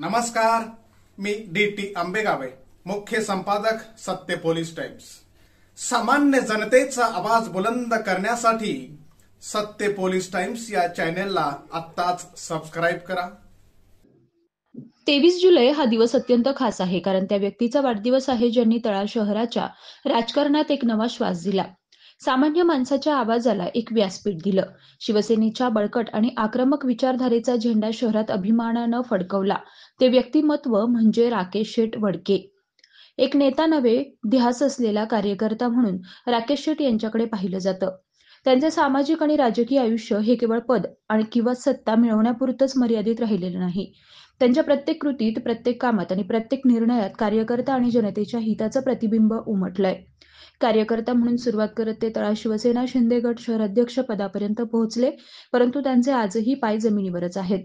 नमस्कार, मी डी.टी. आंबेगावे, मुख्य संपादक सत्य पोलीस टाइम्स। सामान्य जनतेचा आवाज बुलंद करण्यासाठी सत्य पोलीस टाइम्स या चॅनेलला आत्ताच सबस्क्राइब करा। 23 जुलै हा दिवस अत्यंत खास आहे, कारण त्या व्यक्तीचा वाढदिवस आहे ज्यांनी तळा शहराच्या राजकारणात एक नवा श्वास दिला। सामान्य माणसाच्या आवाजाला एक व्यासपीठ दिलं। शिवसेनेच्या बळकट आणि आक्रमक विचारधारेचा झेंडा शहरात अभिमानानं फडकवला। ते व्यक्तिमत्व म्हणजे राकेश शेठ वडके। एक नेता नव्हे, ध्यास असलेला कार्यकर्ता म्हणून राकेश शेठ यांच्याकडे पाहिलं जातं। त्यांचे सामाजिक आणि राजकीय आयुष्य हे केवळ पद आणि किंवा सत्ता मिळवण्यापुरतंच मर्यादित राहिलेलं नाही। त्यांच्या प्रत्येक कृतीत, प्रत्येक कामात आणि प्रत्येक निर्णयात कार्यकर्ता आणि जनतेच्या हिताचं प्रतिबिंब उमटलंय। कार्यकर्ता म्हणून सुरुवात करत ते तळा शिवसेना शिंदे गट शहराध्यक्ष पदापर्यंत पोहोचले, परंतु त्यांचे आजही पाय जमिनीवरच आहेत।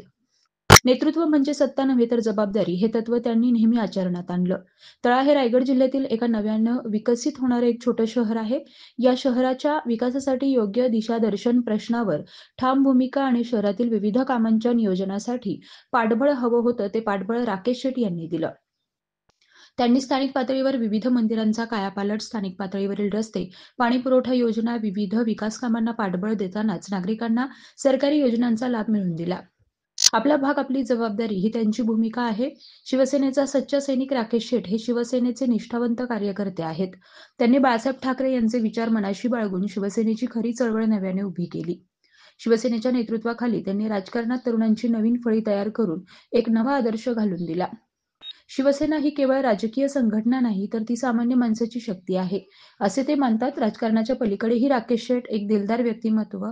नेतृत्व म्हणजे सत्ता नव्हे तर जबाबदारी हे तत्व त्यांनी नेहमी आचरणात आणलं। तळा हे रायगड जिल्ह्यातील एका नव्यानं विकसित होणारं एक छोटं शहर आहे। या शहराच्या विकासासाठी योग्य दिशादर्शन प्रश्नावर ठाम भूमिका आणि शहरातील विविध कामांच्या नियोजनासाठी पाठबळ हवं होतं, ते पाठबळ राकेश शेठ यांनी दिलं। त्यांनी स्थानिक पातळीवर विविध मंदिरांचा कायापालट, स्थानिक पातळीवरील रस्ते, पाणीपुरवठा योजना, विविध विकास कामांना पाठबळ देतानाच नागरिकांना सरकारी योजनांचा लाभ मिळवून दिला। आपला भाग आपली जबाबदारी ही त्यांची भूमिका आहे। शिवसेनेचा सच्चा सैनिक राकेश शेठ हे शिवसेनेचे निष्ठावंत कार्यकर्ते आहेत। त्यांनी बाळासाहेब ठाकरे यांचे विचार मनाशी बाळगून शिवसेनेची खरी चळवळ नव्याने उभी केली। शिवसेनेच्या नेतृत्वाखाली त्यांनी राजकारणात तरुणांची नवीन फळी तयार करून एक नवा आदर्श घालून दिला। शिवसेना ही केवळ राजकीय संघटना नाही, तर ती सामान्य माणसाची शक्ती आहे, असे ते मानतात। राजकारणाच्या पलीकडेही राकेश शेठ एक दिलदार व्यक्तिमत्व,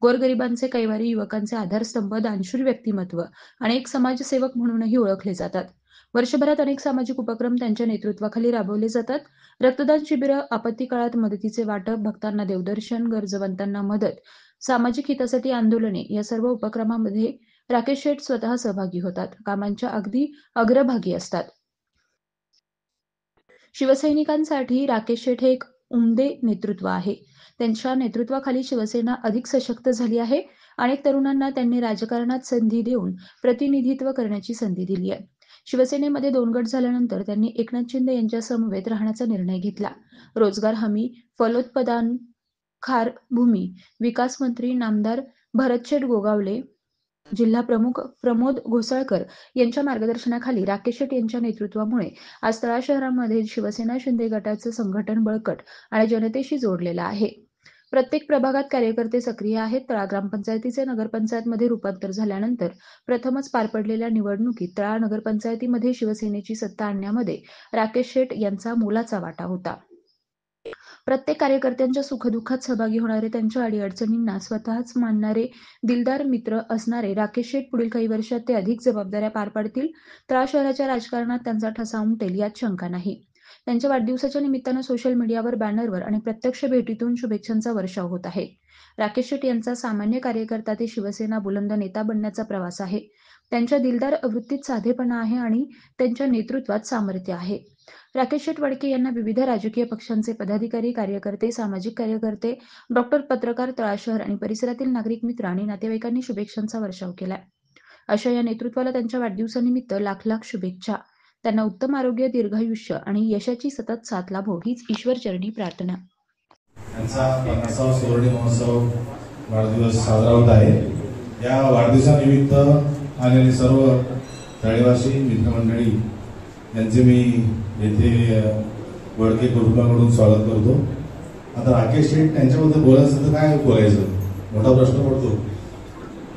गोरगरिबांचे कैवारी, युवकांचे आधारस्तंभ, दानशूर व्यक्तिमत्व आणि एक समाजसेवक म्हणूनही ओळखले जातात। वर्षभरात अनेक सामाजिक उपक्रम त्यांच्या नेतृत्वाखाली राबवले जातात। रक्तदान शिबिरं, आपत्ती काळात मदतीचे वाटप, भक्तांना देवदर्शन, गरजवंतांना मदत, सामाजिक हितासाठी आंदोलने या सर्व उपक्रमांमध्ये राकेश शेठ स्वतः सहभागी होतात, कामांच्या अगदी अग्रभागी असतात। शिवसैनिकांसाठी राकेश शेठ हे एक उमदे नेतृत्व आहे। त्यांच्या नेतृत्वाखाली शिवसेना अधिक सशक्त झाली आहे। अनेक तरुणांना त्यांनी राजकारणात संधी देऊन प्रतिनिधित्व करण्याची संधी दिली आहे। शिवसेनेमध्ये 2 गट झाल्यानंतर त्यांनी एकनाथ शिंदे यांच्या समवेत राहण्याचा निर्णय घेतला। रोजगार हमी, फलोत्पादन, खार भूमी विकास मंत्री नामदार भरतशेठ गोगावले, जिल्हा प्रमुख प्रमोद घोसाळकर यांच्या मार्गदर्शनाखाली राकेश शेठ यांच्या नेतृत्वामुळे आज तळा शहरामध्ये शिवसेना शिंदे गटाचं संघटन बळकट आणि जनतेशी जोडलेलं आहे। प्रत्येक प्रभागात कार्यकर्ते सक्रिय आहेत। तळा ग्रामपंचायतीचे नगरपंचायतमध्ये रूपांतर झाल्यानंतर प्रथमच पार पडलेल्या निवडणुकीत तळा नगरपंचायतीमध्ये शिवसेनेची सत्ता आणण्यामध्ये राकेश शेठ यांचा मोलाचा वाटा होता। प्रत्येक कार्यकर्त्यांच्या सुखदुःखात सहभागी होणारे, त्यांच्या अडीअडचणींना स्वतःच मानणारे, दिलदार मित्र असणारे राकेश शेठ पुढील काही वर्षात ते अधिक जबाबदाऱ्या पार पाडतील। तळा शहराच्या राजकारणात त्यांचा ठसा उमटेल यात शंका नाही। त्यांच्या वाढदिवसाच्या निमित्तानं सोशल मीडियावर, बॅनरवर आणि प्रत्यक्ष भेटीतून शुभेच्छांचा वर्षाव होत आहे। राकेश शेठ यांचा सामान्य कार्यकर्ता ते शिवसेना बुलंद नेता बनण्याचा प्रवास आहे। त्यांच्या दिलदार वृत्तीत साधेपणा आहे आणि त्यांच्या नेतृत्वात सामर्थ्य आहे। राकेश शेठ वडके यांना विविध राजकीय पक्षांचे पदाधिकारी, कार्यकर्ते, सामाजिक कार्यकर्ते, डॉक्टर, पत्रकार, तळा शहर आणि परिसरातील नागरिक, मित्र आणि नातेवाईकांनी शुभेच्छांचा वर्षाव केलाय। अशा या नेतृत्वाला त्यांच्या वाढदिवसानिमित्त लाख लाख शुभेच्छा। त्यांना उत्तम आरोग्य, दीर्घायुष्य आणि यशाची सतत साथ लाभो हीच ईश्वरचरणी प्रार्थना। त्यांचा 50वा सुवर्ण महोत्सव वाढदिवस साजरा होत आहे। या वाढदिवसानिमित्त आलेले सर्व तळेवासी मित्रमंडळी यांचे मी येथे वडके कुटुंबाकडून स्वागत करतो। आता राकेश शेठ यांच्याबद्दल बोलायचं तर काय बोलायचं, मोठा प्रश्न पडतो।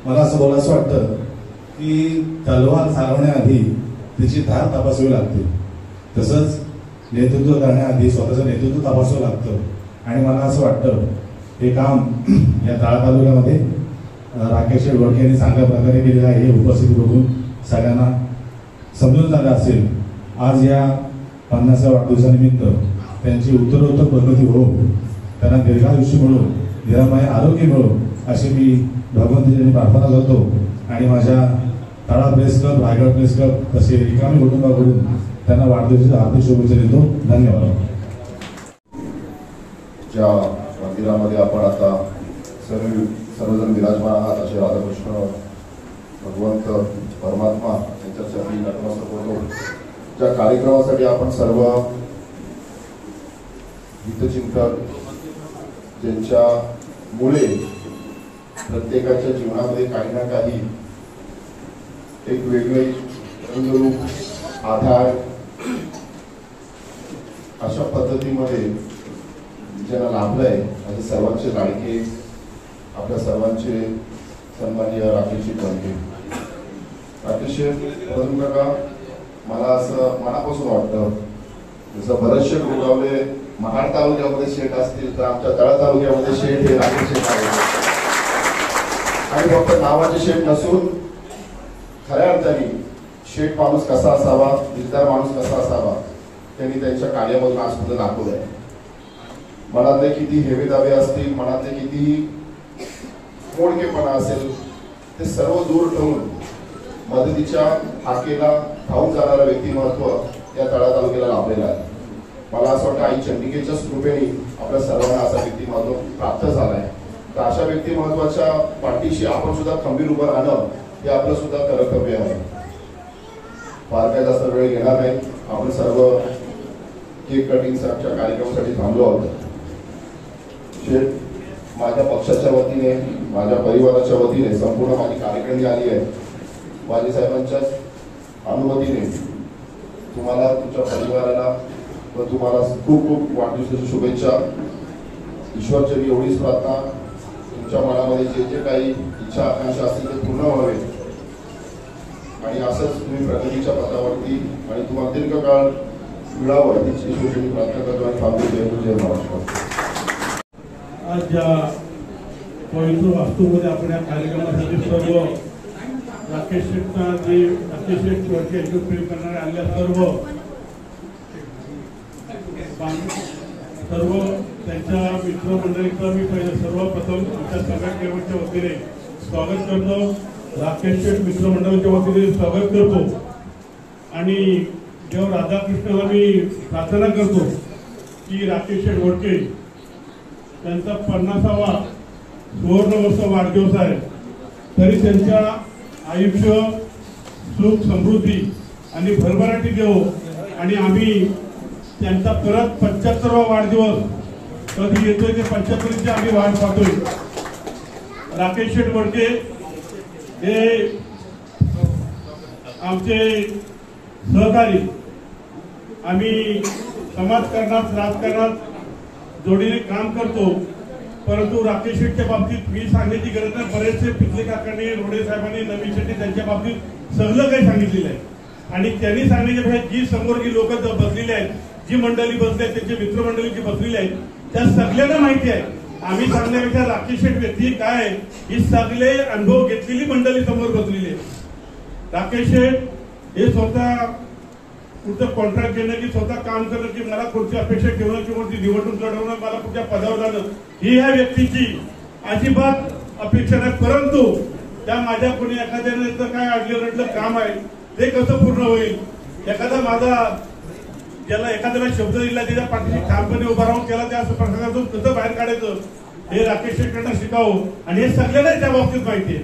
मला असं बोलायचं वाटतं की तलवार चालवण्याआधी तिची धार तपासावी लागते, तसंच नेतृत्व करण्याआधी स्वतःचं नेतृत्व तपासावं लागतं। आणि मला असं वाटतं हे काम या तळा तालुक्यामध्ये राकेश शेठ वडके यांनी चांगल्या प्रकारे केलेलं आहे। हे उपस्थिती बघून सगळ्यांना समजून झालं असेल। आज या 50व्या वाढदिवसानिमित्त त्यांची उत्तरोत्तर प्रगती हो, त्यांना दीर्घायुष्य मिळो, निरामय आरोग्य मिळो अशी मी भगवंताची प्रार्थना करतो। आणि माझ्या तळा press club, Raigad press club तसे रिकामी कुटुंबाकडून त्यांना वाढदिवसाच्या हार्दिक शुभेच्छा देतो। धन्यवाद। ज्या मंदिरामध्ये आपण आता सर्वजण विराजमान आहात असे राधाकृष्ण भगवंत परमात्मा चर्चा मी नतमस्तक होतो. ज्या कार्यक्रमासाठी आपण सर्व हितचिंतक ज्यांच्या मुळे प्रत्येकाच्या जीवनामध्ये काही ना काही एक वेगळे रंगरूप आधार अशा पद्धतीमध्ये ज्यांना लाभलंय असे सर्वांचे लाडके आपल्या सर्वांचे सन्माननीय राकेश बनके. राकेश बघून का मला असं मनापासून वाटतं जसं बरेचसे गोगावले महाड तालुक्यामध्ये शेठ असतील तर आमच्या तळा तालुक्यामध्ये शेठ हे राकेश शेठ आहे. आणि फक्त नावाचे शेठ नसून खऱ्या अर्थाने शेठ माणूस कसा असावा, दिलदार माणूस कसा असावा त्यांनी त्यांच्या कार्यामधून आजपर्यंत दाखवलं आहे. मनातले किती हेवे दावे असतील, मनातले कितीही मोडकेपणा असेल ते सर्व दूर ठेवून मदतीच्या हाकेला धावून जाणारं व्यक्तिमत्व या तळा तालुक्याला लाभलेलं आहे. मला असं वाटतं आई चंडिकेच्या कृपेने आपल्या सर्वांना असा व्यक्तिमत्व प्राप्त झालाय. तर अशा व्यक्तिमत्वाच्या पाठीशी आपण सुद्धा खंबीर उभं राहणं हे आपलं सुद्धा कर्तव्य आहे. फार काही जास्त वेळ घेणार नाही. आपण सर्व केक कटिंगच्या कार्यक्रमासाठी थांबलो आहोत. माझ्या पक्षाच्या वतीने, माझ्या परिवाराच्या वतीने संपूर्ण माझी कार्यक्रमी आली आहे. वाजी साहेबांच्या अनुमतीने तुम्हाला, तुमच्या परिवाराला व तुम्हाला खूप खूप वाढदिवसाच्या शुभेच्छा. ईश्वरचरणी एवढीच प्रार्थना, तुमच्या मनामध्ये जे जे काही इच्छा आकांक्षा असतील ते पूर्ण व्हावे आणि असंच तुम्ही प्रगतीच्या पथावरती आणि तुम्हाला दीर्घकाळ मिळावं हीच ईश्वरचरणी प्रार्थना करतो आणि थांबतो. जय महाराष्ट्र. आज ज्या पवित्र वास्तूमध्ये आपण या कार्यक्रमासाठी सर्व राकेश शेठना जे राकेश शेठ एकत्रित करणारे आलेल्या सर्व त्यांच्या मित्रमंडळीचं मी पहिले सर्वप्रथम आमच्या सगळ्या केवळच्या वतीने स्वागत करतो. राकेश शेठ मित्रमंडळाच्या वतीने स्वागत करतो आणि देव राधाकृष्णाला मी प्रार्थना करतो की राकेश शेठ वडके त्यांचा 50वा सुवर्णवर्ष वाढदिवस आहे, तरी त्यांच्या आयुष्य सुख समृद्धी आणि भरभराटी देव आणि आम्ही त्यांचा परत 75वा वाढदिवस कधी येतोय ते 75ची आम्ही वाट पाहतोय. राकेश शेठ वडके हे आमचे सहकारी, आम्ही समाजकारणात राजकारणात जोडीने काम करतो. परंतु राकेश शेठच्या बाबतीत मी सांगण्याची गरज नाही. बरेचसे पिछले काकांनी, रोडे साहेबांनी, नवीन शेट्टी त्यांच्या बाबतीत सगळं काही सांगितलेलं आहे आणि त्यांनी सांगण्याच्या जी समोर जी लोक बसलेली आहेत, जी मंडळी बसली आहेत, त्यांची मित्रमंडळी जी बसलेली आहेत त्या सगळ्यांना माहिती आहे. आम्ही सांगण्यापेक्षा राकेश शेठ व्यक्ती काय ही सगळे अनुभव घेतलेली मंडळी समोर बसलेली आहे. राकेश शेठ हे स्वतः कुठं कॉन्ट्रॅक्ट घेणं की स्वतः काम करणं की मला कुठची अपेक्षा ठेवणं किंवा ती निवडणूक लढवणं, मला कुठच्या पदावर जाणं ही ह्या व्यक्तीची अजिबात अपेक्षा नाही. परंतु त्या माझ्या कोणी एखाद्याने काय अडलं रडलं काम आहे ते कसं पूर्ण होईल, एखादा माझा ज्याला एखाद्याला शब्द दिला त्याच्या पाठीशी ठामपणे उभा राहून त्याला त्या प्रसंगातून कसं बाहेर काढायचं हे राकेश शेठकडनं शिकावं आणि हे सगळ्यांना त्या बाबतीत माहिती आहे.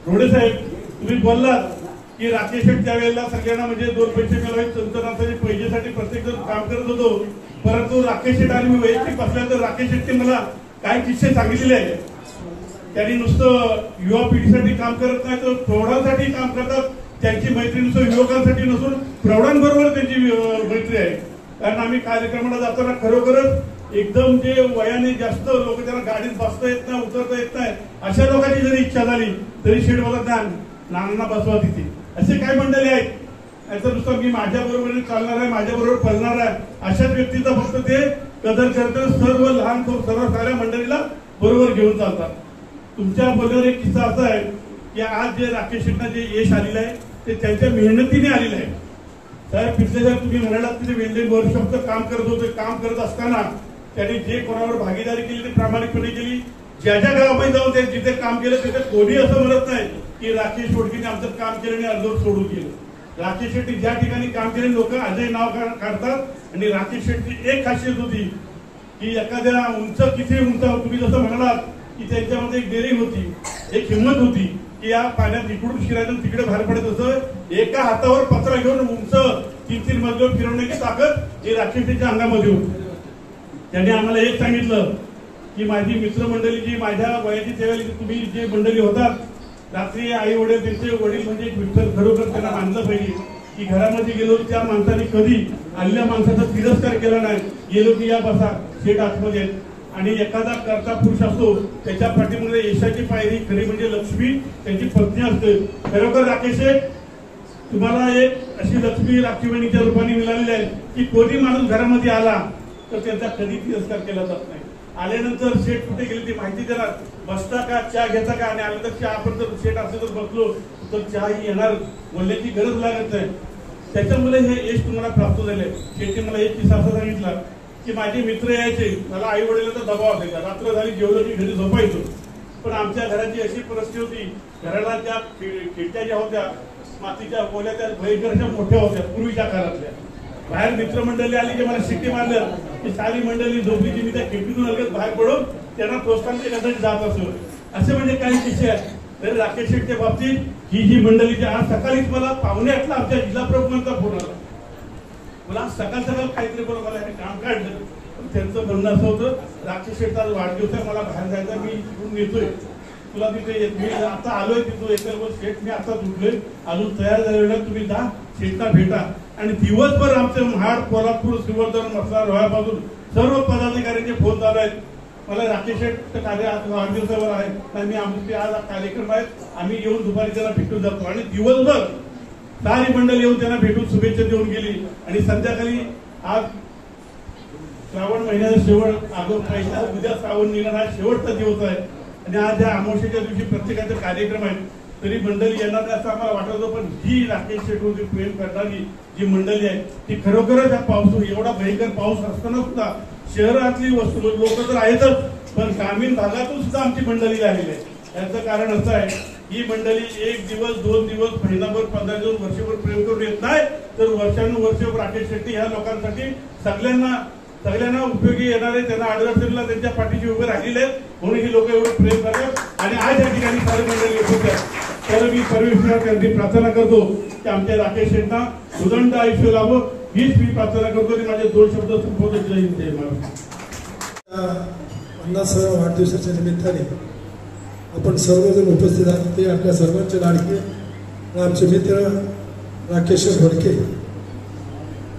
रोडे साहेब तुम्ही बोललात की राकेश शेठ त्यावेळेला सगळ्यांना म्हणजे 2 पैसे मिळवायचे संतनाथाचे पैशासाठी प्रत्येक जण काम करत होतो. परंतु राकेश शेठ आणि मी वैयक्तिक बसल्यानंतर राकेश शेट्टी मला काही किस्से सांगितलेले आहेत. त्यांनी नुसतं युवा पिढीसाठी काम करत नाही तर प्रौढांसाठी काम करतात. त्यांची मैत्री नुसतं युवकांसाठी नसून प्रौढांबरोबर त्यांची मैत्री आहे. कारण आम्ही कार्यक्रमाला जाताना खरोखरच एकदम जे वयाने जास्त लोक त्यांना गाडीत बसता येत नाही, उतरता येत नाही अशा लोकांची जरी इच्छा झाली तरी शेठ मला नानांना बसवा तिथे. असे काही मंडळी आहेत याचं नुसतं मी माझ्या बरोबर चालणार आहे, माझ्या बरोबर पळणार आहे अशाच व्यक्तीचा फक्त ते कदर करतात. सर्व लहान सर्व साऱ्या मंडळीला बरोबर घेऊन चालतात. तुमच्या बोलण्यावर एक किस्सा असा आहे की आज जे राकेश शेट्टींना जे यश आलेलं आहे ते त्यांच्या मेहनतीने आलेलं आहे. साहेब पिछले साहेब तुम्ही म्हणालात की ते वेल्डिंग वर्कशॉपचं काम करत होते. काम करत असताना त्यांनी जे कोणावर भागीदारी केली ते प्रामाणिकपणे केली. ज्या ज्या गावामध्ये जाऊन ते जिथे काम केलं तिथे कोणी असं म्हणत नाही की राकेश वडकेने आमचं काम केलं आणि अर्धवट सोडून गेलं. राकेश शेट्टी ज्या ठिकाणी काम केले लोक आजही नाव काढतात आणि राकेश शेट्टी एक खासियत होती की एखाद्या उंच किती उंच तुम्ही जसं म्हणालात की त्यांच्यामध्ये एक डेअरिंग होती, एक हिंमत होती की या पाण्यात इकडून शिरायचं तिकडे बाहेर पडायचं एका हातावर पत्रा घेऊन उंच 3-3 मजल्यावर फिरवण्याची ताकद ही राकेश शेट्टीच्या अंगामध्ये होती. त्यांनी आम्हाला एक सांगितलं की माझी मित्रमंडळी जी माझ्या वयाची त्यावेळी तुम्ही जे मंडळी होतात, रात्री आई वडील त्यांचे वडील म्हणजे विठ्ठल खरोखर त्यांना मानलं पाहिजे की घरामध्ये गेलो त्या माणसाने कधी आलेल्या माणसाचा तिरस्कार केला नाही. गेलो की या बसा शेट आतमध्ये आणि एखादा करता पुरुष असतो त्याच्या पाठीमध्ये यशाची पायरी खरी म्हणजे लक्ष्मी त्यांची पत्नी असते. खरोखर राकेश शेठ तुम्हाला एक अशी लक्ष्मी राखीवणीच्या रूपाने मिळालेली आहे की कोणी माणूस घरामध्ये आला तर त्यांचा कधी तिरस्कार केला जात नाही. आल्यानंतर शेठ कुठे गेले ती माहिती देणार, बसता का चहा घेता का, आणि आल्यानंतर चहा आपण जर शेठ असेल तर बसलो तर चहाही येणार, बोलण्याची गरज लागत नाही. त्याच्यामुळे हे यश तुम्हाला प्राप्त झाले. शेठने मला एक किस्सा असा सांगितला की माझे मित्र यायचे, मला आई वडिलांचा दबाव असायचा, रात्र झाली जेवलं की घरी झोपायचो. पण आमच्या घराची अशी परिस्थिती होती, घराला त्या खिडक्या ज्या होत्या मातीच्या बोल्या त्या भयंकर मोठ्या होत्या पूर्वीच्या काळातल्या. बाहेर मित्रमंडळी आली की मला शिट्टी मारलं की सारी मंडळी झोपली की मी त्या खिडकीतून लगेच बाहेर पडून त्यांना प्रोत्साहन देण्यासाठी जात असो. असे म्हणजे काही किस्से आहेत. तर राकेश शेट्टीच्या बाबतीत ही जी मंडळी आज सकाळीच मला पाहुणे आठला आमच्या जिल्हा प्रमुखांचा फोन आला. मला सकाळ काहीतरी बोला मला हे काम काढलं. त्यांचं म्हणणं असं होतं, राकेश शेट्टीचा वाढदिवस आहे, मला बाहेर जायचा, मी इकडून येतोय, तुला तिथे मी आता आलोय तिथून येतो. शेठ मी आता उठलोय, अजून तयार झालेला, तुम्ही जा शेठला भेटा. आणि दिवसभर आमचे महाड, कोल्हापूर, श्रीवर्धन, मसला, रोह्यापासून सर्व पदाधिकाऱ्यांचे फोन चालू आहेत. मला राकेश शेठ कार्य आज वाढदिवसावर आहे, आणि आमचे आज कार्यक्रम आहेत, आम्ही येऊन दुपारी त्यांना भेटून जातो. आणि दिवसभर सारी मंडळी येऊन त्यांना भेटून शुभेच्छा देऊन गेली. आणि संध्याकाळी आज श्रावण महिन्याचा शेवट उद्या श्रावण निघणार हा शेवटचा दिवस आहे. आणि आज या अमावस्येच्या दिवशी प्रत्येकाचे कार्यक्रम आहेत. तरी मंडळी येणार नाही असं आम्हाला वाटत होतं, पण जी राकेश शेट्टीवरती प्रेम करणारी जी मंडळी आहे ती खरोखरच पाऊस एवढा भयंकर पाऊस असताना सुद्धा शहरातली लोक तर आहेतच, पण ग्रामीण भागातून सुद्धा आमची मंडळी आलेली आहे. याचं कारण असं आहे, ही मंडळी 1 दिवस 2 दिवस महिनाभर 15 दिवस वर्षभर प्रेम करून येत नाही, तर वर्षानुवर्ष राकेश शेट्टी ह्या लोकांसाठी सगळ्यांना उपयोगी येणारे, त्यांना अडचणीला त्यांच्या पाठीशी उभे राहिलेले आहेत, म्हणून ही लोक एवढं प्रेम करतात. आणि आज या ठिकाणी सारी मंडळी येत आहेत. तर मी परमेश्वराकडे प्रार्थना करतो की आमच्या राकेश शेट्टींना उदंड आयुष्य लाभो, हीच मी प्रार्थना करतो. आणि माझे 2 शब्द संबोधित जय हिंद जय महाराष्ट्र. 50व्या वाढदिवसाच्या निमित्ताने आपण सर्वजण उपस्थित आहात. ते आपल्या सर्वांचे लाडके आमचे मित्र राकेश घोडके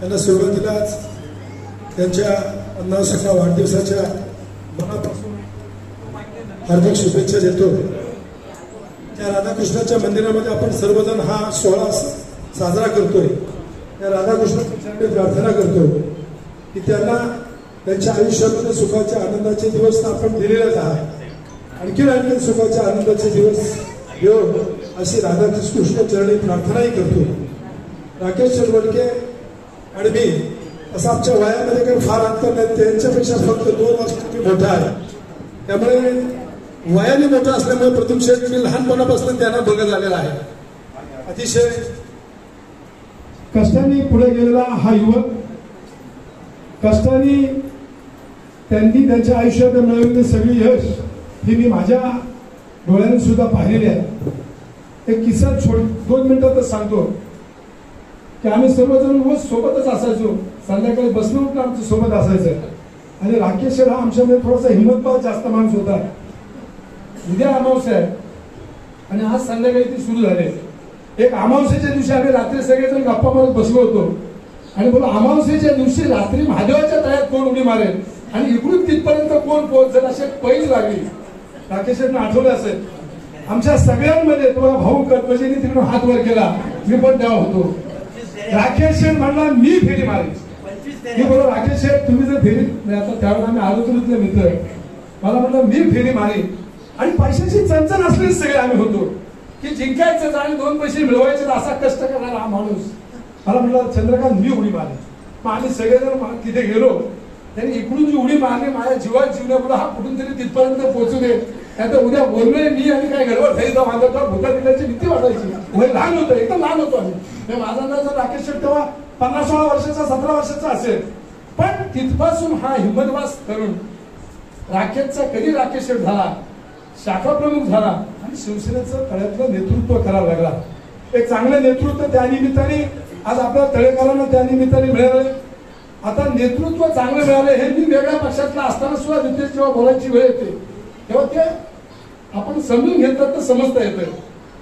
यांना सुरुवातीलाच त्यांच्या 50व्या वाढदिवसाच्या मनापासून हार्दिक शुभेच्छा देतो. त्या राधाकृष्णाच्या मंदिरामध्ये आपण सर्वजण हा सोहळा साजरा करतोय. त्या राधाकृष्णाच्या प्रार्थना करतो की त्यांना त्यांच्या आयुष्यामध्ये सुखाच्या आनंदाचे दिवस आपण दिलेलेच आहात, आणखी सुखाच्या आनंदाचे दिवस येऊ अशी राधाकृष्ण चरणी प्रार्थनाही करतो. राकेश शेट्टी आणि मी असं आमच्या वयामध्ये काही फार अंतर नाही, त्यांच्यापेक्षा फक्त 2 वर्ष मोठा आहे. त्यामुळे वयाने मोठा असल्यामुळे प्रथम शेठ मी लहानपणापासून त्यांना बघत आलेला आहे. अतिशय कष्टाने पुढे गेलेला हा युवक, कष्टाने त्यांनी त्यांच्या आयुष्यात मिळवलेले सगळे यश हे मी माझ्या डोळ्याने सुद्धा पाहिलेले आहे. एक किस्सा 2 मिनिटातच सांगतो की आम्ही सर्वजण रोज सोबतच असायचो, संध्याकाळी बसलो उठलं आमच्या सोबत असायचं. आणि राकेश शेठ हा आमच्यामध्ये थोडासा हिंमतभाव जास्त माणूस होता. उद्या अमावस्या आहे आणि आज संध्याकाळी ती सुरू झाली. एक अमावस्येच्या दिवशी आम्ही रात्री सगळेजण गप्पा मारत बसलो होतो आणि बोला अमावस्येच्या दिवशी रात्री महादेवाच्या तळ्यात कोण उडी मारेल आणि इकडून तिथपर्यंत कोण पोहोचेल अशी पैज लागली. राकेश शेठने आठवलं असेल आमच्या सगळ्यांमध्ये. तुम्हाला भाऊ कटपजीने तिकडून हात वर केला, मी पण तेव्हा होतो. राकेश शेठ म्हणला मी फेरी मारेल. मी बोललो राकेश शेठ तुम्ही जर फेरी, आता त्यावेळेला आम्ही आलोचनीतले मित्र, मला म्हणलं मी फेरी मारेल. आणि पैशाची चणचण असलेच सगळे आम्ही होतो की जिंकायचं आणि 2 पैसे मिळवायचे, असा कष्ट करणारा हा माणूस. मला म्हटलं चंद्रकांत मी उडी मारेल. मग आम्ही सगळेजण तिथे गेलो. त्यांनी इकडून जी उडी मारली माझ्या जीवात जीवनापुढे हा कुठून तरी तिथपर्यंत पोहोचू दे. आता उद्या बोललोय मी आणि काय गडबड झाली तर माझा भूता दिल्याची भीती वाटायची. वय लहान होतं, एकदम लहान होतो आम्ही. माझा अंदाज राकेश शेट्टी तेव्हा 50-16 वर्षाचा 17 वर्षाचा असेल. पण तिथपासून हा हिंमतवास तरुण राकेशचा कधी राकेश शेट्टी झाला शाखा प्रमुख झाला आणि शिवसेनेचं तळ्यातलं नेतृत्व करावं लागला. एक चांगलं नेतृत्व त्या निमित्ताने आज आपल्या तळेकरांना त्या निमित्ताने मिळालं. आता नेतृत्व चांगलं मिळालं हे मी वेगळ्या पक्षातला असताना सुद्धा तिथे जेव्हा बोलायची वेळ येते तेव्हा ते आपण समजून घेतलं तर समजता येतं.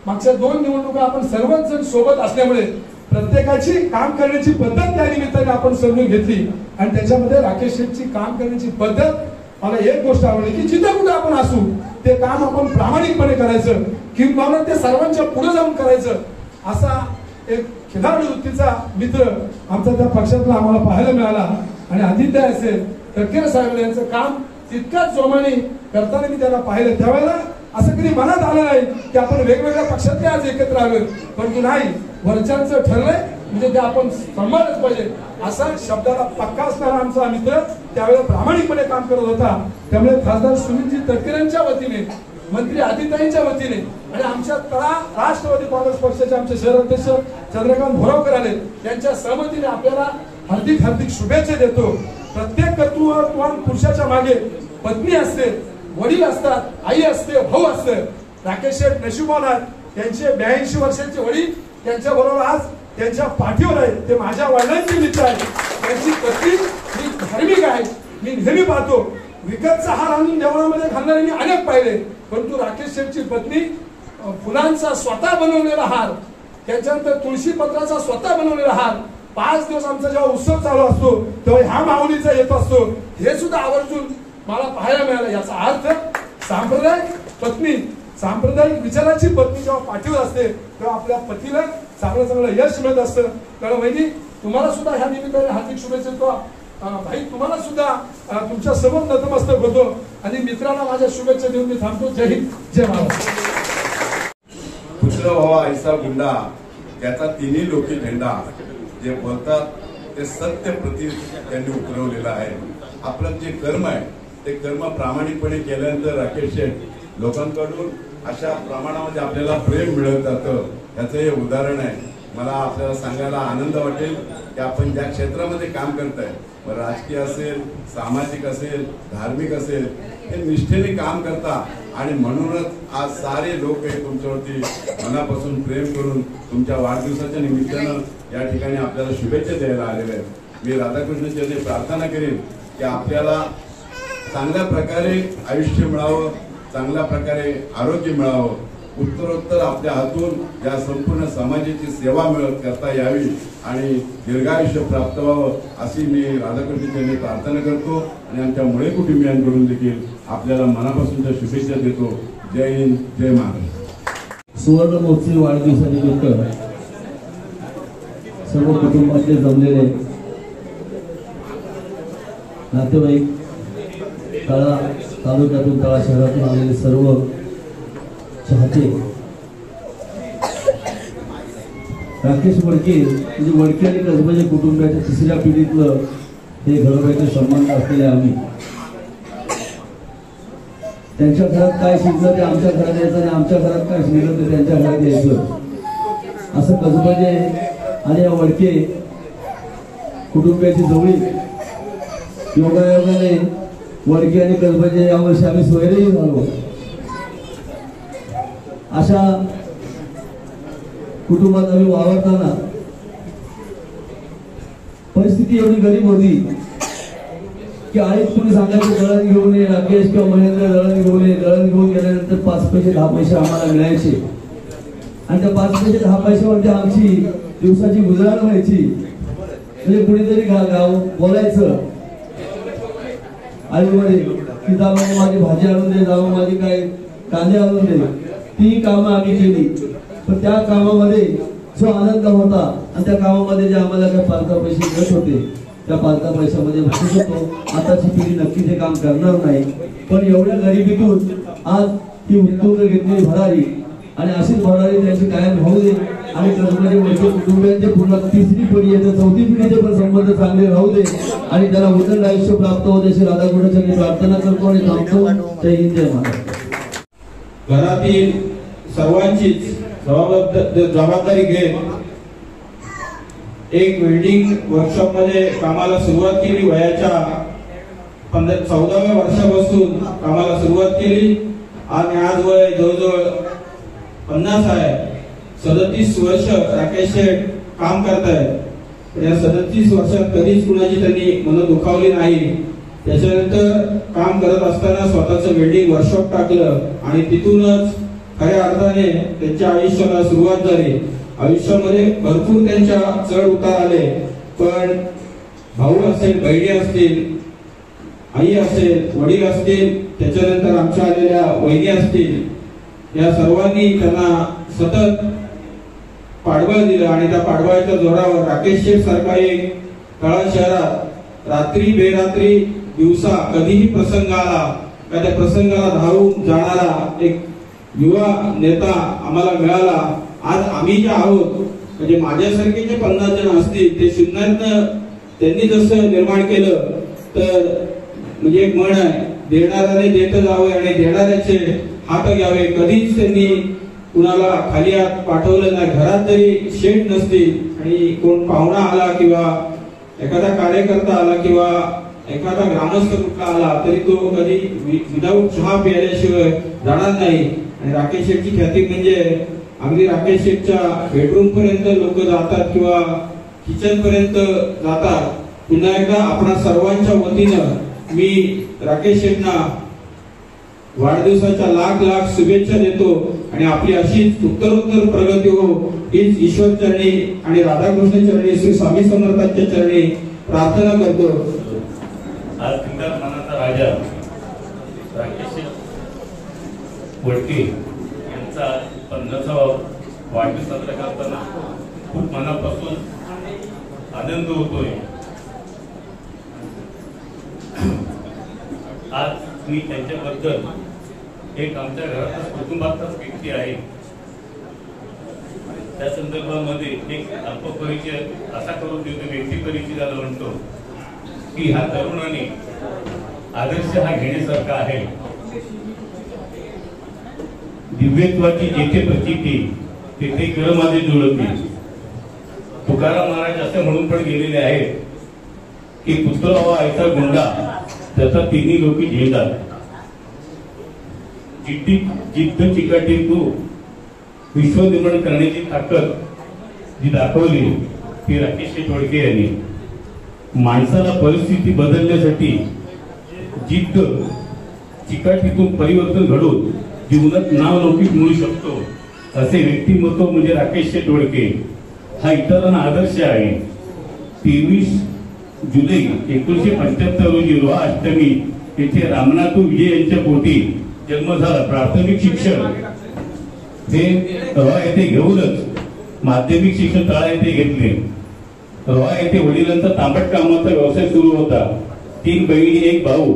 मागच्या 2 निवडणुका आपण सर्वच जण सोबत असल्यामुळे प्रत्येकाची काम करण्याची पद्धत त्या निमित्ताने आपण समजून घेतली आणि त्याच्यामध्ये राकेश शेठची काम करण्याची पद्धत मला एक गोष्ट आवडली की जिथे कुठे आपण असू ते काम आपण प्रामाणिकपणे करायचं किंवा ते सर्वांच्या पुढे जाऊन करायचं. असा एक खिलाडू वृत्तीचा मित्र आमचा त्या पक्षातला आम्हाला पाहायला मिळाला आणि आदित्य असेल तडकरे साहेब यांचं काम तितक्याच जोमाने करताना मी त्याला पाहिलं. त्यावेळेला असं कधी मनात आलं नाही की आपण वेगवेगळ्या पक्षातले आज एकत्र आलो, परंतु नाही वरच्यांचं ठरलंय म्हणजे ते आपण सांभाळच पाहिजे असा शब्दाला पक्का असणारा आमचा मित्र त्यावेळेला प्रामाणिकपणे काम करत होता. त्यामुळे खासदार सुनीलजी तडकरेंच्या वतीने, मंत्री आदिताईंच्या वतीने आणि आमच्या तळा राष्ट्रवादी काँग्रेस पक्षाचे आमचे शहराध्यक्ष चंद्रकांत भोरावकर आले यांच्या सहमतीने आपल्याला हार्दिक हार्दिक शुभेच्छा देतो. प्रत्येक कर्तृत्ववान पुरुषाच्या मागे पत्नी असते, वडील असतात, आई असते, भाऊ असते. राकेश शेठ नशिबवान आहेत. त्यांचे 82 वर्षाचे वडील त्यांच्या बरोबर आज त्यांच्या पाठीवर आहे. ते माझ्या वडिलांचे मित्र आहेत. त्यांची पत्नी ही धार्मिक आहे. मी नेहमी पाहतो विकतचा हार आणून देवळामध्ये घालणारे मी अनेक पाहिले, परंतु राकेश शेठची पत्नी फुलांचा स्वतः बनवलेला हार, त्याच्यानंतर तुळशी पत्राचा स्वतः बनवलेला हार 5 दिवस आमचा जेव्हा उत्सव चालू असतो तेव्हा ह्या माऊलीचा येत असतो. हे सुद्धा आवर्जून मला पाहायला मिळालं. याचा अर्थ सांप्रदायिक पत्नी, सांप्रदायिक विचाराची पत्नी जेव्हा पाठीवर असते तेव्हा आपल्या पतीला चांगलं चांगलं यश मिळत असतं. कारण वहिनी तुम्हाला सुद्धा ह्या निमित्ताने हार्दिक शुभेच्छा देतो. भाई तुम्हाला सुद्धा तुमच्या समोर नतमस्तक होतो आणि मित्रांना माझ्या शुभेच्छा देऊन मी थांबतो. जय हिंद, जय महाराष्ट्र. पुत्र व्हावा ऐसा गुंडा, त्याचा तिन्ही लोकी झेंडा, जे बोलतात ते सत्य प्रति त्यांनी उतरवलेलं आहे. आपलं जे कर्म आहे ते कर्म प्रामाणिकपणे केल्यानंतर राकेश शेठ लोकांकडून अशा प्रमाणामध्ये आपल्याला प्रेम मिळत जातं. याचं हे उदाहरण आहे. मला आपल्याला सांगायला आनंद वाटेल की आपण ज्या क्षेत्रामध्ये काम करताय, राजकीय असेल, सामाजिक असेल, धार्मिक असेल, हे निष्ठेने काम करता आणि म्हणूनच आज सारे लोक हे तुमच्यावरती मनापासून प्रेम करून तुमच्या वाढदिवसाच्या निमित्तानं या ठिकाणी आपल्याला शुभेच्छा द्यायला आलेल्या आहेत. मी राधाकृष्ण चरणी प्रार्थना करेन की आपल्याला चांगल्या प्रकारे आयुष्य मिळावं, चांगल्या प्रकारे आरोग्य मिळावं, उत्तरोत्तर आपल्या हातून या संपूर्ण समाजाची सेवा करता यावी आणि दीर्घायुष्य प्राप्त व्हावं अशी मी राधाकृष्ण चरणी प्रार्थना करतो आणि आमच्या मुळे कुटुंबियांकडून देखील आपल्याला मनापासूनच्या शुभेच्छा देतो. जय हिंद, जय महाराष्ट्र. सुवर्ण महोत्सवी वाढदिवसानिमित्त सर्व कुटुंबातले जमलेले नातेवाईक, तळा तालुक्यातून, तळा शहरातून आलेले सर्व चाहते, राकेश वडके म्हणजे वडके आणि कसबाच्या कुटुंबाच्या 3ऱ्या पिढीतलं हे घरोघरचे संबंध असलेले आम्ही. त्यांच्या घरात काय शिकलं ते आमच्या घरात यायचं आणि आमच्या घरात काय शिकलं ते त्यांच्या घरात यायचं. असं कसबाचे आणि या वडके कुटुंबाची जवळी योगायोगाने वडके आणि कसबाचे यावर्षी आम्ही सोयरेही झालो. अशा कुटुंबात आम्ही वावरताना परिस्थिती एवढी गरीब होती की आई तुम्ही सांगायचं दळण घेऊन ये, राकेश किंवा महेंद्र दळण घेऊन ये. दळण घेऊन गेल्यानंतर 5 पैसे 10 पैसे आम्हाला मिळायचे आणि त्या 5 पैसे 10 पैशावरती आमची दिवसाची गुजराण व्हायची. म्हणजे कुणीतरी गाव बोलायचं आईमध्ये की जावं माझी भाजी आणून दे, जावं माझी काय कांदे आणून दे. ती कामं आम्ही केली, पण त्या कामामध्ये जो आनंद होता आणि त्या कामामध्ये जे आम्हाला काही पालका पैसे मिळत होते त्या पालका पैशामध्ये खुश होतो. आताची पिढी नक्की ते काम करणार नाही, पण एवढ्या गरिबीतून आज ती उत्तुंग घेतलेली भरारी आणि अशीच भरारी त्यांची कायम राहू दे आणि कसबाचे वडके कुटुंबियांचे पुन्हा 3री पिढी येते, 4थी पिढीचे पण संबंध चांगले राहू दे आणि त्याला उदंड आयुष्य प्राप्त होते अशी राधाकृष्णाची प्रार्थना करतो आणि थांबतो. जय हिंद, जय महाराष्ट्र. घरातील सर्वांचीच जबाबदारी घेत एक वेल्डिंग वर्कशॉप मध्ये कामाला सुरुवात केली. वयाच्या 14व्या वर्षापासून कामाला सुरुवात केली आणि आज वय जवळजवळ 50 आहे. 37 वर्ष राकेश शेठ काम करतायत. या 37 वर्षात कधीच कुणाची त्यांनी मन दुखावली नाही. त्याच्यानंतर काम करत असताना स्वतःचं वेल्डिंग वर्कशॉप टाकलं आणि तिथूनच खऱ्या अर्थाने त्यांच्या आयुष्याला सुरुवात झाली. आयुष्यामध्ये भरपूर त्यांच्या चढ उतार आले, पण भाऊ असेल, बहिणी असतील, आई असेल, वडील असतील, त्याच्यानंतर आमच्या आलेल्या वहिनी असतील, या सर्वांनी त्यांना सतत पाठबळ दिलं आणि त्या पाठबळाच्या जोरावर राकेश शेठ सारखा एक तळा शहरात रात्री बेरात्री दिवसा कधीही प्रसंग आला का त्या प्रसंगाला धावून जाणारा एक युवा नेता आम्हाला मिळाला. आज आम्ही जे आहोत म्हणजे माझ्यासारखे जे 50 जण असतील ते शून्यातनं त्यांनी जसं निर्माण केलं, तर म्हणजे एक म्हण आहे, देणाऱ्याने देत जावे आणि देणाऱ्याचे हात घ्यावे. कधीच त्यांनी कुणाला खाली हात पाठवलं नाही. घरात जरी शेठ नसतील आणि कोण पाहुणा आला किंवा एखादा कार्यकर्ता आला किंवा एखादा ग्रामस्थ कुठला आला तरी तो कधी विदाऊट चहा प्यायल्याशिवाय जाणार नाही. आणि राकेश शेठची ख्याती म्हणजे अगदी राकेश शेठच्या बेडरूम पर्यंत लोक जातात किंवा किचन पर्यंत जातात. पुन्हा एकदा आपणा सर्वांच्या वतीनं मी राकेश शेठना वाढदिवसाच्या लाख लाख शुभेच्छा देतो आणि आपली अशीच उत्तरोत्तर प्रगती हो हीच ईश्वर चरणी आणि राधाकृष्ण चरणी श्री स्वामी समर्थांच्या चरणी प्रार्थना करतो. आज खिंडार मनाचा राजा राकेश वडके यांचा 50वा वाढदिवस साजरा करताना खूप मनापासून आनंद होतोय. आज मी त्यांच्याबद्दल एक आमच्या घरातच कुटुंबातच व्यक्ती आहे त्या संदर्भामध्ये एक अल्पपरिचय असा करून देतो. व्यक्ती परिचयाला म्हणतो की हा तरुणाने आदर्श हा घेण्यासारखा आहे. दिव्यत्वाची जेथे प्रचिती तेथे कर माझे जुळते. तुकाराम महाराज असे म्हणून पण गेलेले आहेत की पुत्र हवा आयता गुंडा त्याचा तिन्ही लोकी झेंडा. जिद्द चिकाटी तू विश्व निर्माण करण्याची ताकद जी दाखवली ती राकेश शेठ वडके यांनी. माणसाला परिस्थिती बदलण्यासाठी जिद्द चिकाटीतून परिवर्तन घडवून जीवनात नावलौकिक मिळू शकतो असे व्यक्तिमत्व म्हणजे राकेश शेठ वडके. हा इतरांना आदर्श आहे. 23 जुलै 1975 रोजी रोहा अष्टमी येथे रामनाथ विजय यांच्या पोटी जन्म झाला. प्राथमिक शिक्षण हे रोहा येथे घेऊनच माध्यमिक शिक्षण तळा येथे घेतले. रोहा येथे वडिलांचा तांबट कामाचा व्यवसाय सुरू होता. 3 बहिणी 1 भाऊ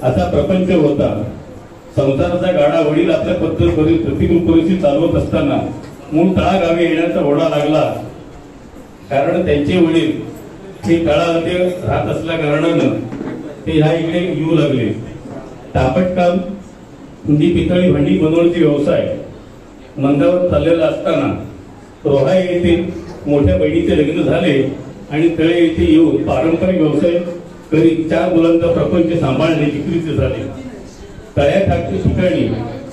असा प्रपंच होता. संसाराचा गाडा वडील आपल्या प्रतिकूल परिस्थिती चालवत असताना मूळ तळा गावी येण्याचा ओढा लागला. कारण त्यांचे वडील हे तळामध्ये राहत असल्या कारणानं ते ह्या इकडे येऊ लागले. तांबट काम कुंडी पितळी भांडी बनवण्याचे व्यवसाय मंदावर चाललेला असताना रोहा येथे मोठ्या बहिणीचे लग्न झाले आणि तळे येथे येऊन पारंपरिक व्यवसाय करीत 4 मुलांचा प्रपंच सांभाळण्याची कृती झाली. तळ्या ठिकाणी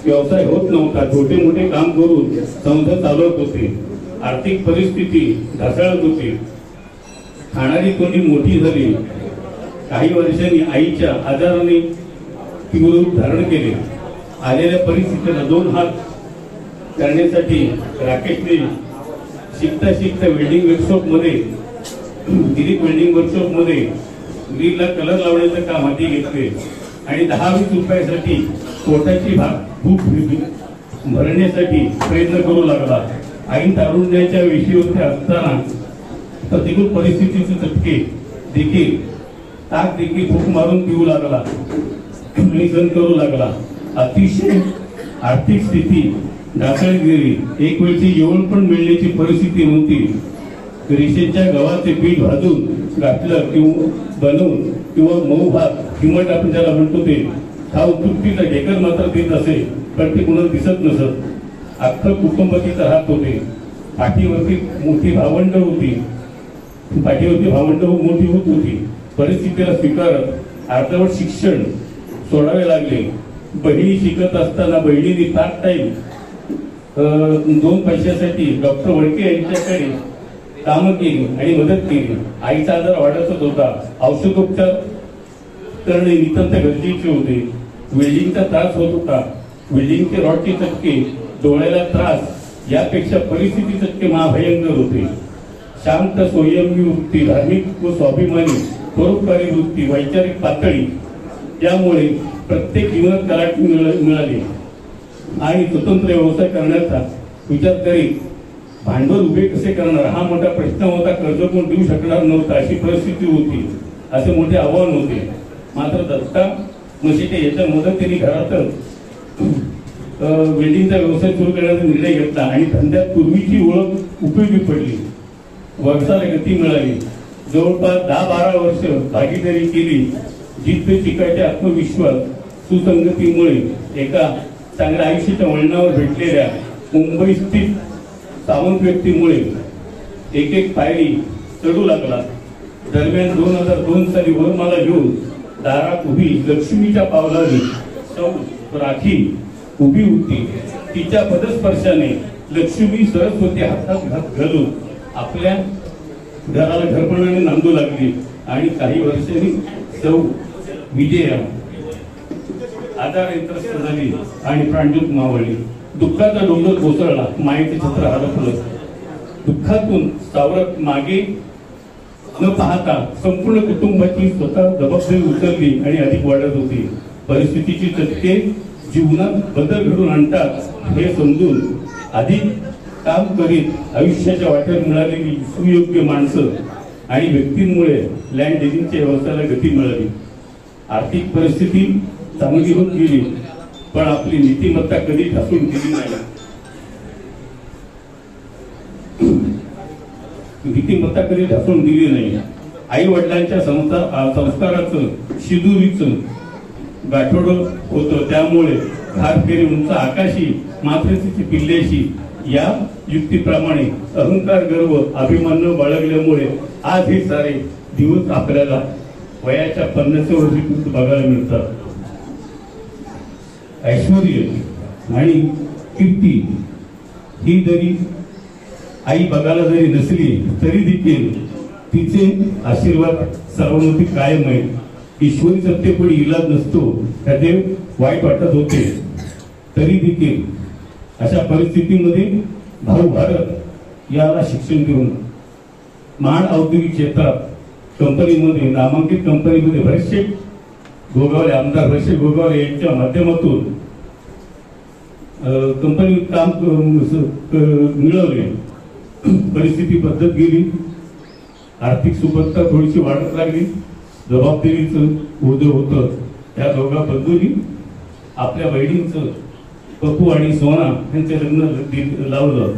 व्यवसाय होत नव्हता. छोटे मोठे काम करून संसार चालवत होते. आर्थिक परिस्थिती ढासळत होती. खाणारी कोणी मोठी झाली. काही वर्षांनी आईच्या आजाराने तीव्र रूप धारण केले. आलेल्या परिस्थितीला 2 हात करण्यासाठी राकेशने शिकता शिकता वेल्डिंग वर्कशॉप मध्ये दिलीप वेल्डिंग वर्कशॉप मध्ये ग्रीलला कलर लावण्याचं काम हाती घेतले आणि 10-20 रुपयासाठी पोटाची भूक भरण्यासाठी प्रयत्न करू लागला. आई तारुण्याच्या विषयीवरती असताना प्रतिकूल परिस्थितीचे चटके देखील ताक देखील फूक मारून पिऊ लागला आणि सहन करू लागला. अतिशय आर्थिक स्थिती ढासळत गेली. एक वेळची जेवण पण मिळण्याची परिस्थिती नव्हती. रेशनच्या गव्हाचे पीठ भाजून घातलं किंवा बनवून किंवा मऊ भात किंमत आपण ज्याला म्हणतो ते खाऊन तृप्तीचा ढेकर मात्र देत असे, पण ते कुणाला दिसत नसत. अख्खं कुटुंब तिथं राहत होते. पाठीवरती मोठी भावंड होती. पाठीवरती भावंड मोठी होत होती. परिस्थितीला स्वीकारत अर्धवट शिक्षण सोडावे लागले. बहिणी शिकत असताना बहिणीने पार्ट टाइम 2 पैशासाठी डॉक्टर वडके यांच्याकडे कामं केली आणि मदत केली. आईचा आजार वाढतच होता. औषधोपचार करणे नितांत गरजेचे होते. वेल्डिंगचा त्रास होत होता. वेल्डिंगचे रॉडचे चटके, डोळ्याला त्रास, यापेक्षा परिस्थिती चटके महाभयंकर होते. शांत संयमी वृत्ती, धार्मिक व स्वाभिमानी परोपकारी वृत्ती, वैचारिक पातळी यामुळे प्रत्येक जीवनात कलाटणी मिळाली आणि स्वतंत्र व्यवसाय करण्याचा विचार करीत भांडवल उभे कसे करणार हा मोठा प्रश्न होता. कर्ज कोण देऊ शकणार नव्हता अशी परिस्थिती होती. असे मोठे आव्हान होते. मात्र दत्ता म्हशीच्या याच्या मदतीने घरातच वेल्डिंगचा व्यवसाय सुरू करण्याचा निर्णय घेतला आणि धंद्यात पूर्वीची ओळख उपयोगी पडली. व्यवसायाला गती मिळाली. जवळपास 10-12 वर्ष भागीदारी केली. जिद्द, चिकाटी, आत्मविश्वास, सुसंगतीमुळे एका चांगल्या आयुष्याच्या वळणावर भेटलेल्या मुंबई स्थित सावंत व्यक्तीमुळे एक पायरी चढू लागला. दरम्यान 2002 साली वरमाला घेऊन दारात उभी लक्ष्मीच्या पावलाने सौ राखी उभी होती. तिच्या पदस्पर्शाने लक्ष्मी सरस्वती हातात हात घालून आपल्या घराला घरपणाने नांदू लागली आणि काही वर्षांनी सौ विजया आजारग्रस्त झाली आणि प्राणज्योत मावळली. दुःखाचा डोंगर कोसळला. मायेचे छत्र हरपलं. दुःखातून सावरत मागे न पाहता संपूर्ण कुटुंबाची स्वतः जबाबदारी उचलली आणि अधिक वाढत होती. परिस्थितीची चटके जीवनात बदल घडून आणतात हे समजून अधिक काम करीत आयुष्याच्या वाटेवर मिळालेली सुयोग्य माणसं आणि व्यक्तींमुळे लँड डीलिंगच्या व्यवसायाला गती मिळाली. आर्थिक परिस्थिती चांगली होत गेली, पण आपली नीतिमत्ता कधी ठासून गेली नाही. नीतिमत्ता कधी ढासून दिली नाही. आई वडिलांच्या संस्काराचं शिदुरीचं गाठोड होतं. त्यामुळे घाट फेरी उंच आकाशी मातृतेची पिल्ल्याशी या युक्तीप्रमाणे अहंकार, गर्व, अभिमान बाळगल्यामुळे आज हे सारे दिवस आपल्याला वयाच्या 50 वर्षी बघायला मिळतात. ऐश्वर्य आणि कीर्ती ही जरी आई बघायला जरी नसली तरी देखील तिचे आशीर्वाद सर्वांवरती कायम आहेत. ईश्वरी सत्तेपुढे इलाज नसतो हे देव वाईट वाटत होते. तरी देखील अशा परिस्थितीमध्ये भाऊ भारत याला शिक्षण देऊन महान औद्योगिक क्षेत्रात कंपनीमध्ये नामांकित कंपनीमध्ये बरेचसे गोगावले आमदार बरेचसे गोगावले यांच्या माध्यमातून कंपनीत काम मिळवले. परिस्थिती बदलत गेली. आर्थिक सुबत्ता थोडीशी वाढत लागली. जबाबदारीचं ओझं होतं. त्या दोघा बंधूंनी आपल्या बहिणींचं पप्पू आणि सोना यांचे लग्न लावलं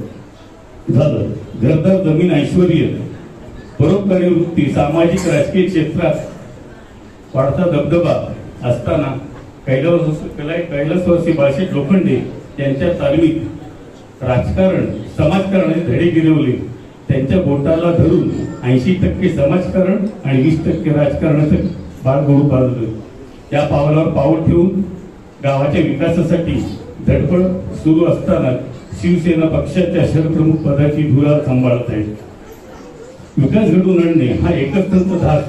झालं. घरदार, जमीन, ऐश्वर्य, परोपकारी वृत्ती, सामाजिक राजकीय क्षेत्रात वाढता दबदबा असताना कैलासवासी बाळशेठ लोखंडे यांच्या तालमीत राजकारण, समाजकारणाचे धडे गिरवले. त्यांच्या बोटाला धरून 80% समाजकारण आणि 20% राजकारणाचं बाळगोळू बांधलं. या पावलावर पाऊल ठेवून गावाच्या विकासासाठी धडपड सुरू असताना शिवसेना पक्षाच्या शहरप्रमुख पदाची धुरा सांभाळत आहे. विकास घडवून आणणे हा एकच तंत्र धाक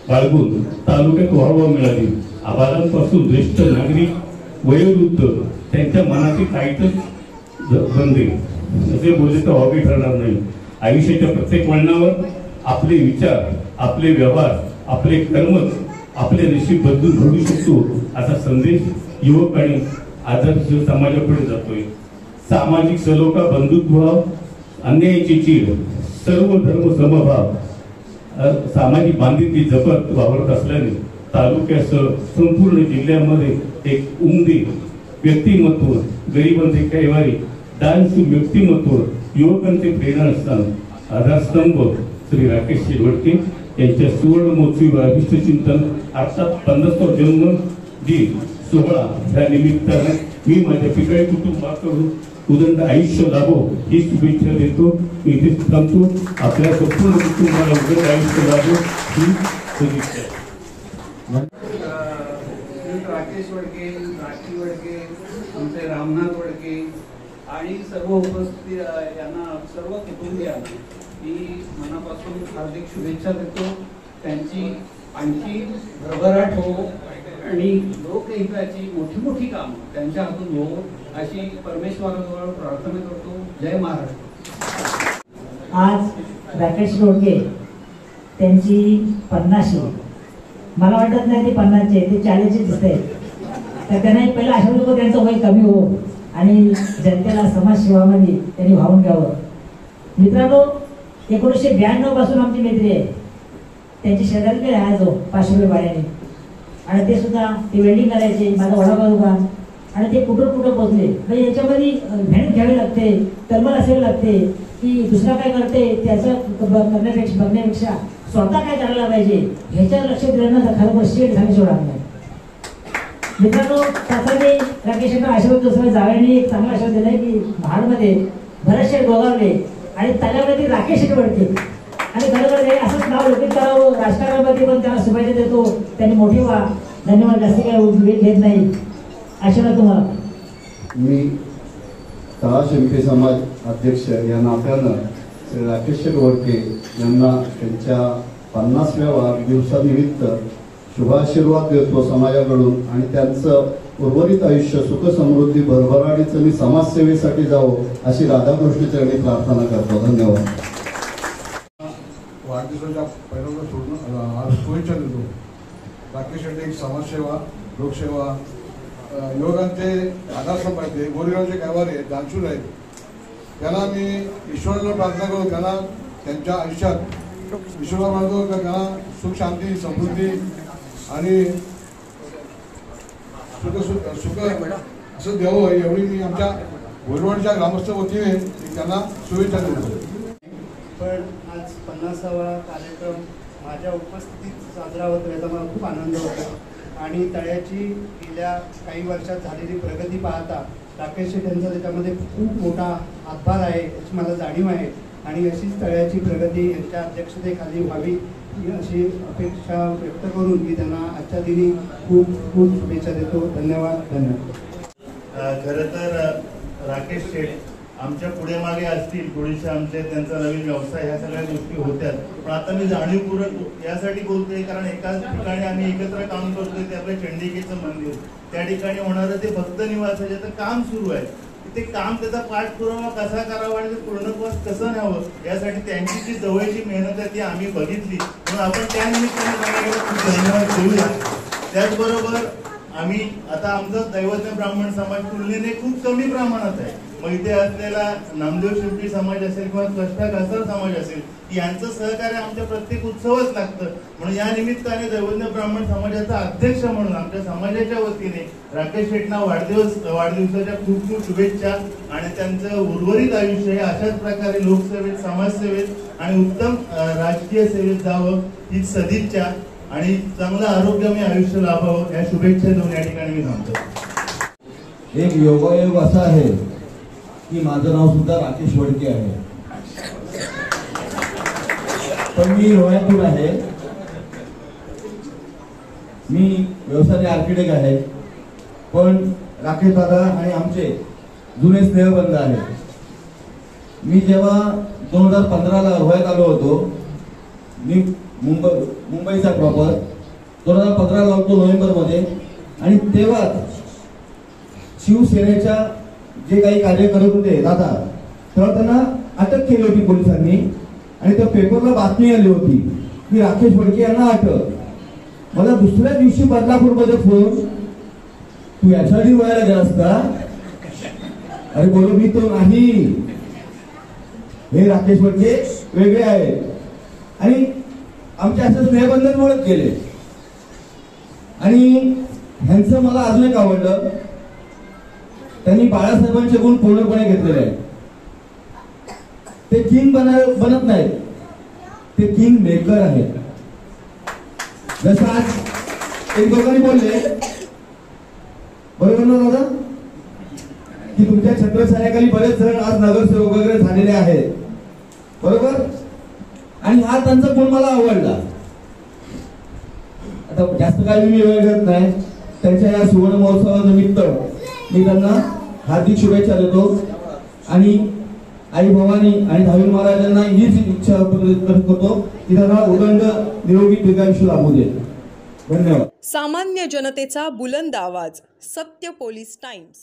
बाळगून तालुक्यात वाहवा मिळाली. आबालांपासून ज्येष्ठ नागरिक, वयोवृद्ध त्यांच्या मनाची काहीतच बंदे असे बोलले तर वावगे ठरणार नाही. आयुष्याच्या प्रत्येक वळणावर आपले विचार, आपले व्यवहार, आपले कर्मच आपले नशीब बदलून घडू शकतो असा संदेश युवक आणि आदर्श समाजापुढे जातोय. सामाजिक सलोखा, बंधुत्व, अन्यायाची चीड, सर्व धर्म समभाव, सामाजिक बांधिलकी जपत वावरत असल्याने तालुक्यासह संपूर्ण जिल्ह्यामध्ये एक उमदी व्यक्तिमत्व, गरिबांचे कैवारी, दानशूर व्यक्तिमत्व, युवकांचे प्रेरणा असताना आधारस्तंभ श्री राकेश शेडवडके यांच्या सुवर्ण महोत्सवी अभिष्ट चिंतन अर्थात 50वा जन्म दिन सोहळा या निमित्ताने मी माझ्या पिकाळी कुटुंबाकडून उदंड आयुष्य लाभो ही शुभेच्छा देतो. मी इथे थांबतो. आपल्या संपूर्ण कुटुंबाला उदंड आयुष्य लाभो ही शुभेच्छा. राकेश वडके, राखी वडके, आमचे रामनाथ वडके आणि सर्व उपस्थित यांना सर्व कुटुंबियांना मी मनापासून हार्दिक शुभेच्छा देतो. त्यांची आणखी भरभराट हो आणि लोकहिताची मोठी मोठी कामं त्यांच्या हातून हो अशी परमेश्वराजवळ प्रार्थना करतो. जय महाराष्ट्र. आज राकेश रोडके त्यांची 50शी, मला वाटत नाही ते 50चे, ते 40चे दिसते. तर त्यांना पहिला आशा होतो त्यांचं वय कमी हो आणि जनतेला समाजसेवामध्ये त्यांनी वाहून घ्यावं. मित्रांनो, 1992 पासून आमची मैत्री आहे. त्यांची शेजारी राहायचो 500 रुपये भाड्याने आणि ते सुद्धा ते वेल्डिंग करायचे, माझं वडापाव दुकान, आणि ते कुठं पोचले. म्हणजे याच्यामध्ये मेहनत घ्यावी लागते, तळमळ असावी लागते की दुसरा काय करते त्याचं बघण्यापेक्षा स्वतः काय करायला पाहिजे ह्याच्यावर लक्ष दिलं ना खरं शेट झाले सोडा नाही. मित्रांनो, त्यासाठी राकेशांना आशीर्वाद दुसऱ्या जावयाने एक चांगला आशीर्वाद दिलाय की महाडमध्ये भरत शेठ गोगावले आणि त्याच्यामध्ये राकेश शेठ वडके आणि खरोखर हे असंच नाव लोकित करावं राजकारणामध्ये, पण त्याला शुभेच्छा देतो. त्यांनी मोठी व्हा. धन्यवाद. जास्ती काय वेळ घेत नाही. आशीर्वाद तुम्हाला. मी तळाशिंपी समाज अध्यक्ष या नात्यानं श्री राकेश वडके यांना त्यांच्या 50व्या वाढदिवसानिमित्त शुभाशीर्वाद देतो समाजाकडून आणि त्यांचं उर्वरित आयुष्य सुख समृद्धी भरभराटीचं मी समाजसेवेसाठी जावं अशी राधाकृष्ण चरणी प्रार्थना करतो. धन्यवाद. वाढदिवसाच्या पहिल्यांदा सोडून आज शुभेच्छा देतो. राकेश शेट्टी एक समाजसेवा, लोकसेवा, युवकांचे आधारस्तंभ आहेत, ते गोरेगावचे गावार आहेत, दानशूर आहेत. त्यांना मी ईश्वराला प्रार्थना करू, त्यांना त्यांच्या आयुष्यात ईश्वराला मानतो का त्यांना सुख शांती समृद्धी आणि सुख असं द्यावं एवढी मी आमच्या गोरेगावच्या ग्रामस्थ वतीने त्यांना शुभेच्छा देतो. पण आज 50वा कार्यक्रम माझ्या उपस्थितीत साजरा होतो याचा मला खूप आनंद होतो आणि तळ्याची गेल्या काही वर्षात झालेली प्रगती पाहता राकेश यांचा त्याच्यामध्ये खूप मोठा हातभार आहे याची मला जाणीव आहे आणि अशीच तळ्याची प्रगती यांच्या अध्यक्षतेखाली व्हावी अशी अपेक्षा व्यक्त करून मी त्यांना आजच्या दिनी खूप खूप शुभेच्छा देतो. धन्यवाद. खरं तर राकेश शेठ आमच्या पुढे मागे असतील थोडीशे आमचे त्यांचा नवीन व्यवसाय ह्या सगळ्या गोष्टी होत्यात. पण आता मी जाणीवपूर्वक यासाठी बोलतोय कारण एकाच ठिकाणी आम्ही एकत्र काम करतोय ते आपल्या चंडिकेचं मंदिर, त्या ठिकाणी होणारं ते भक्त निवास ज्याचं काम सुरू आहे ते काम त्याचा पाठपुरावा कसा करावा आणि ते पूर्णत्वास कसं न्यावं यासाठी त्यांची जी जवळची मेहनत आहे ती आम्ही बघितली. म्हणून आपण त्या निमित्ताने खूप धन्यवाद देऊया. त्याचबरोबर आम्ही आता आमचा दैवज्ञ ब्राह्मण समाज तुलनेने खूप कमी प्रमाणात आहे. मग इथे असलेला नामदेव शिंपी समाज असेल किंवा कष्टा कासार समाज असेल यांचं सहकार्य आमच्या प्रत्येक उत्सवच लागतं. म्हणून या निमित्ताने दैवज्ञ ब्राह्मण समाजाचा अध्यक्ष म्हणून आमच्या समाजाच्या वतीने राकेश शेट्टींना वाढदिवसाच्या खूप खूप शुभेच्छा आणि त्यांचं उर्वरित आयुष्य हे अशाच प्रकारे लोकसेवेत, समाजसेवेत आणि उत्तम राजकीय सेवेत जावं ही सदिच्छा आणि चांगलं आरोग्यमय आयुष्य लाभावं या शुभेच्छा देऊन या ठिकाणी मी थांबतो. एक योगायोग असा आहे की माझं नाव सुद्धा राकेश वडके आहे, पण मी रोह्यातून आहे. मी व्यवसायाने आर्किटेक्ट आहे, पण राकेश दादा आणि आमचे जुने स्नेहबंध आहे. मी जेव्हा 2015ला रोह्यात आलो होतो, मी मुंबईचा प्रॉपर 2015ला होतो नोव्हेंबरमध्ये आणि तेव्हा शिवसेनेच्या जे काही कार्य करत होते दादा तेव्हा त्यांना अटक केली होती पोलिसांनी आणि त्या पेपरला बातमी आली होती की राकेश वडके यांना अटक. मला दुसऱ्या दिवशी बदलापूरमध्ये फोन, तू याच्याआधी वयाला गेलास का? अरे बोलो मी तो नाही, हे राकेश वडके वेगळे आहे. आणि आमच्या असं स्नेहबंधन मुळेच गेले. आणि ह्यांचं मला अजून एक आवडलं, त्यांनी बाळासाहेबांचे गुण पूर्णपणे घेतलेले आहेत. ते किंग बनत नाहीत, ते किंग मेकर आहेत. जसं आज एक दोघांनी बोलले बरोबर ना दादा की तुमच्या छत्रछायाखाली बरेच जण आज नगरसेवक वगैरे झालेले आहेत, बरोबर. आणि हा त्यांचा गुण मला आवडला. आता जास्त काही मी वेळ घेत नाही. त्यांच्या या सुवर्ण महोत्सवानिमित्त मी त्यांना हार्दिक शुभेच्छा देतो आणि आई भवानी आणि धावीर महाराजांना हीच इच्छा करतो की त्यांना उदंड निरोगी दीर्घायुष्य लाभू दे. धन्यवाद. सामान्य जनतेचा बुलंद आवाज, सत्य पोलीस टाइम्स.